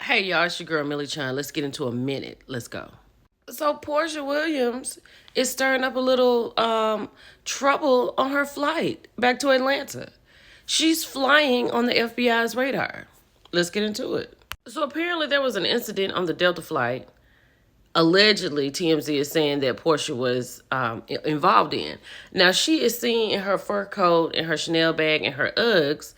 Hey y'all, it's your girl Millichun. Let's get into a minute. Let's go. So Porsha Williams is stirring up a little trouble on her flight back to Atlanta. She's flying on the FBI's radar. Let's get into it. So apparently there was an incident on the Delta flight. Allegedly, TMZ is saying that Porsha was involved in. Now she is seen in her fur coat and her Chanel bag and her Uggs,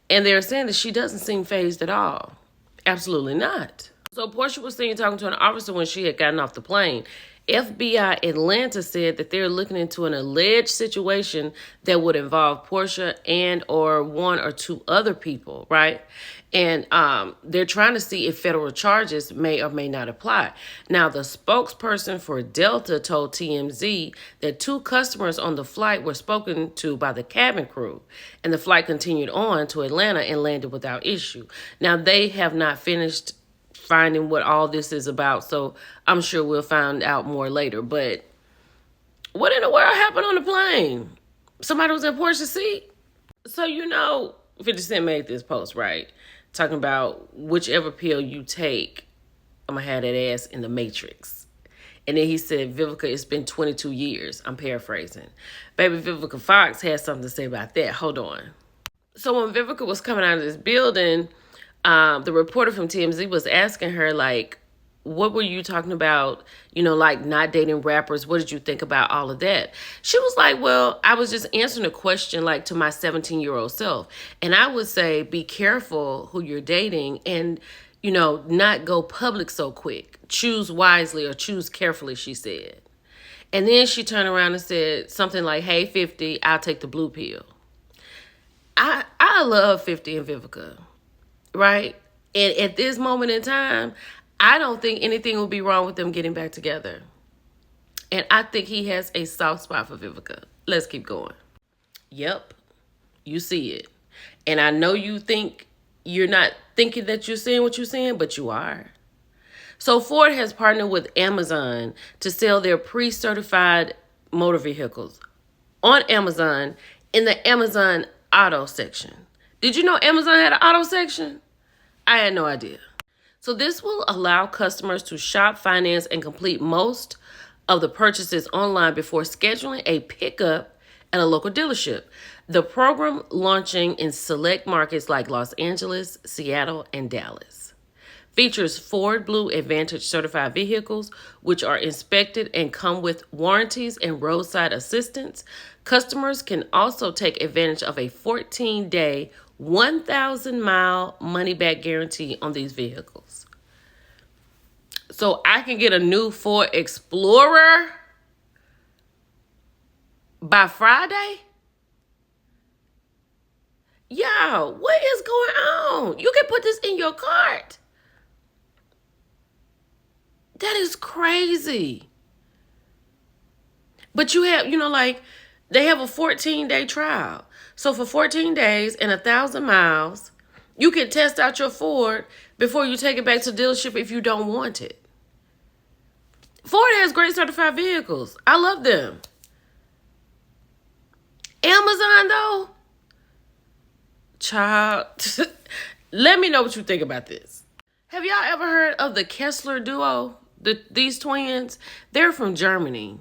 and they're saying that she doesn't seem phased at all. Absolutely not. So Porsha was seen talking to an officer when she had gotten off the plane. FBI Atlanta said that they're looking into an alleged situation that would involve Porsha and or one or two other people, right? And they're trying to see if federal charges may or may not apply. Now, the spokesperson for Delta told TMZ that two customers on the flight were spoken to by the cabin crew, and the flight continued on to Atlanta and landed without issue. Now, they have not finished finding what all this is about, so I'm sure we'll find out more later. But what in the world happened on the plane? Somebody was in Porscha's seat? So, 50 Cent made this post, right? Talking about whichever pill you take, I'm going to have that ass in the Matrix. And then he said, Vivica, it's been 22 years. I'm paraphrasing. Baby Vivica Fox had something to say about that. Hold on. So when Vivica was coming out of this building, the reporter from TMZ was asking her, like, what were you talking about, like not dating rappers? What did you think about all of that? She was like, well, I was just answering a question like to my 17-year-old self. And I would say, be careful who you're dating and, not go public so quick. Choose wisely or choose carefully, she said. And then she turned around and said something like, hey, 50, I'll take the blue pill. I love 50 and Vivica, right? And at this moment in time, I don't think anything will be wrong with them getting back together. And I think he has a soft spot for Vivica. Let's keep going. Yep, you see it. And I know you think you're not thinking that you're seeing what you're seeing, but you are. So Ford has partnered with Amazon to sell their pre-certified motor vehicles on Amazon in the Amazon auto section. Did you know Amazon had an auto section? I had no idea. So this will allow customers to shop, finance, and complete most of the purchases online before scheduling a pickup at a local dealership. The program launching in select markets like Los Angeles, Seattle, and Dallas. Features Ford Blue Advantage certified vehicles, which are inspected and come with warranties and roadside assistance. Customers can also take advantage of a 14-day 1,000-mile money-back guarantee on these vehicles. So I can get a new Ford Explorer by Friday? Yo, what is going on? You can put this in your cart. That is crazy. But you have, they have a 14-day trial. So for 14 days and 1,000 miles, you can test out your Ford before you take it back to the dealership if you don't want it. Ford has great certified vehicles. I love them. Amazon, though? Child, let me know what you think about this. Have y'all ever heard of the Kessler duo? These twins? They're from Germany.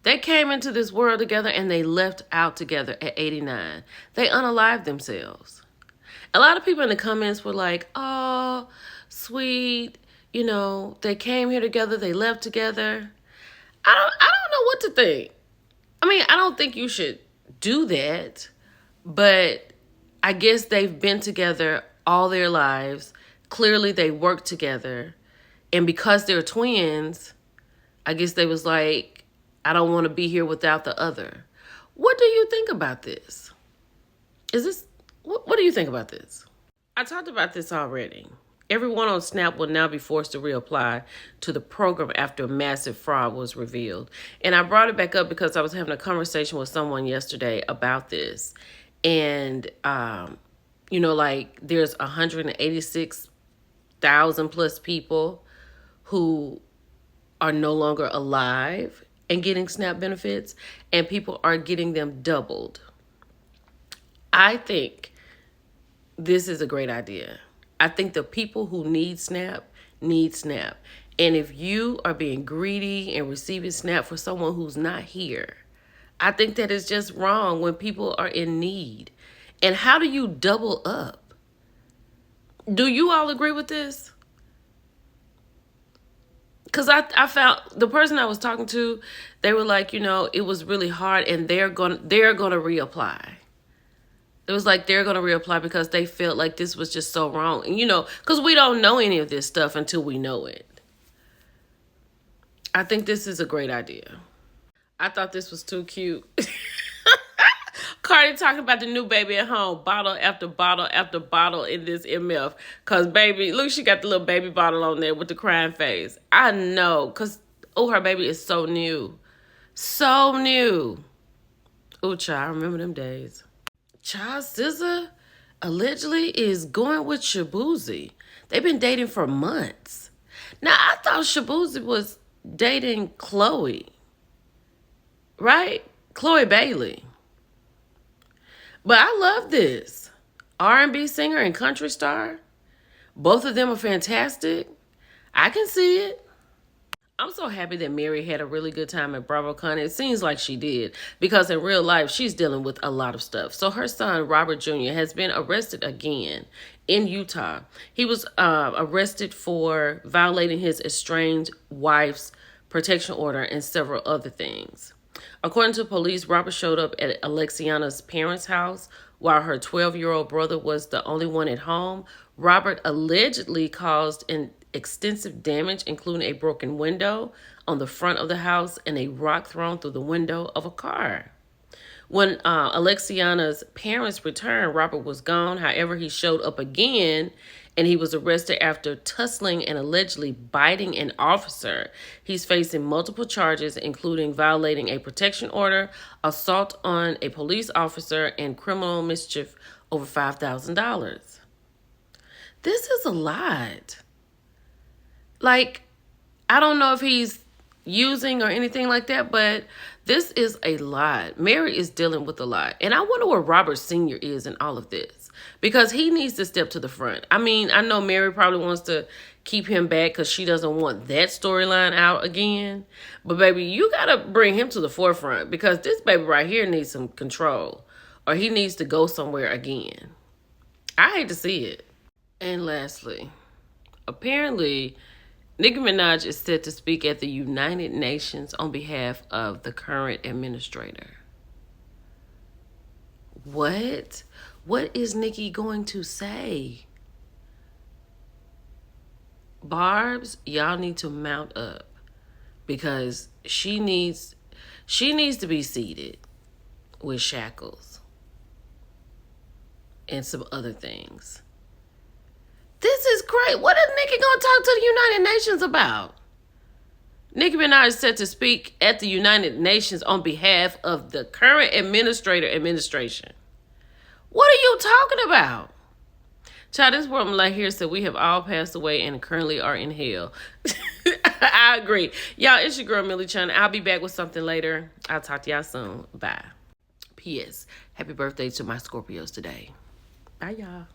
They came into this world together and they left out together at 89. They unalived themselves. A lot of people in the comments were like, oh, sweet. They came here together. They left together. I don't know what to think. I mean, I don't think you should do that. But I guess they've been together all their lives. Clearly, they work together. And because they're twins, I guess they was like, I don't want to be here without the other. What do you think about this? What do you think about this? I talked about this already. Everyone on Snap will now be forced to reapply to the program after massive fraud was revealed. And I brought it back up because I was having a conversation with someone yesterday about this. And, there's 186,000 plus people who are no longer alive and getting SNAP benefits, and people are getting them doubled. I think this is a great idea. I think the people who need SNAP need SNAP. And if you are being greedy and receiving SNAP for someone who's not here, I think that is just wrong when people are in need. And how do you double up? Do you all agree with this? Because I found the person I was talking to, they were like, it was really hard and they're gonna reapply. It was like they're going to reapply because they felt like this was just so wrong. And, because we don't know any of this stuff until we know it. I think this is a great idea. I thought this was too cute. Cardi talking about the new baby at home, bottle after bottle after bottle in this MF. Because, baby, look, she got the little baby bottle on there with the crying face. I know, because, her baby is so new. So new. Oh, child, I remember them days. Child, SZA allegedly is going with Shaboozey. They've been dating for months. Now, I thought Shaboozey was dating Chloe. Right? Chloe Bailey. But I love this. R&B singer and country star. Both of them are fantastic. I can see it. I'm so happy that Mary had a really good time at BravoCon. It seems like she did, because in real life, she's dealing with a lot of stuff. So her son, Robert Jr., has been arrested again in Utah. He was arrested for violating his estranged wife's protection order and several other things. According to police, Robert showed up at Alexiana's parents' house while her 12-year-old brother was the only one at home. Robert allegedly caused an extensive damage, including a broken window on the front of the house and a rock thrown through the window of a car. When Alexiana's parents returned, Robert was gone. However, he showed up again, and he was arrested after tussling and allegedly biting an officer. He's facing multiple charges, including violating a protection order, assault on a police officer, and criminal mischief over $5,000. This is a lot. Like, I don't know if he's using or anything like that, but this is a lot. Mary is dealing with a lot. And I wonder where Robert Sr. is in all of this, because he needs to step to the front. I mean, I know Mary probably wants to keep him back because she doesn't want that storyline out again. But, baby, you got to bring him to the forefront, because this baby right here needs some control, or he needs to go somewhere again. I hate to see it. And lastly, apparently, Nicki Minaj is set to speak at the United Nations on behalf of the current administrator. What? What is Nicki going to say? Barbs, y'all need to mount up, because she needs to be seated with shackles and some other things. This is great. What is Nicki going to talk to the United Nations about? Nicki Minaj is set to speak at the United Nations on behalf of the current administration. What are you talking about? Child, this woman like here said we have all passed away and currently are in hell. I agree. Y'all, it's your girl, Millichun. I'll be back with something later. I'll talk to y'all soon. Bye. P.S. Happy birthday to my Scorpios today. Bye, y'all.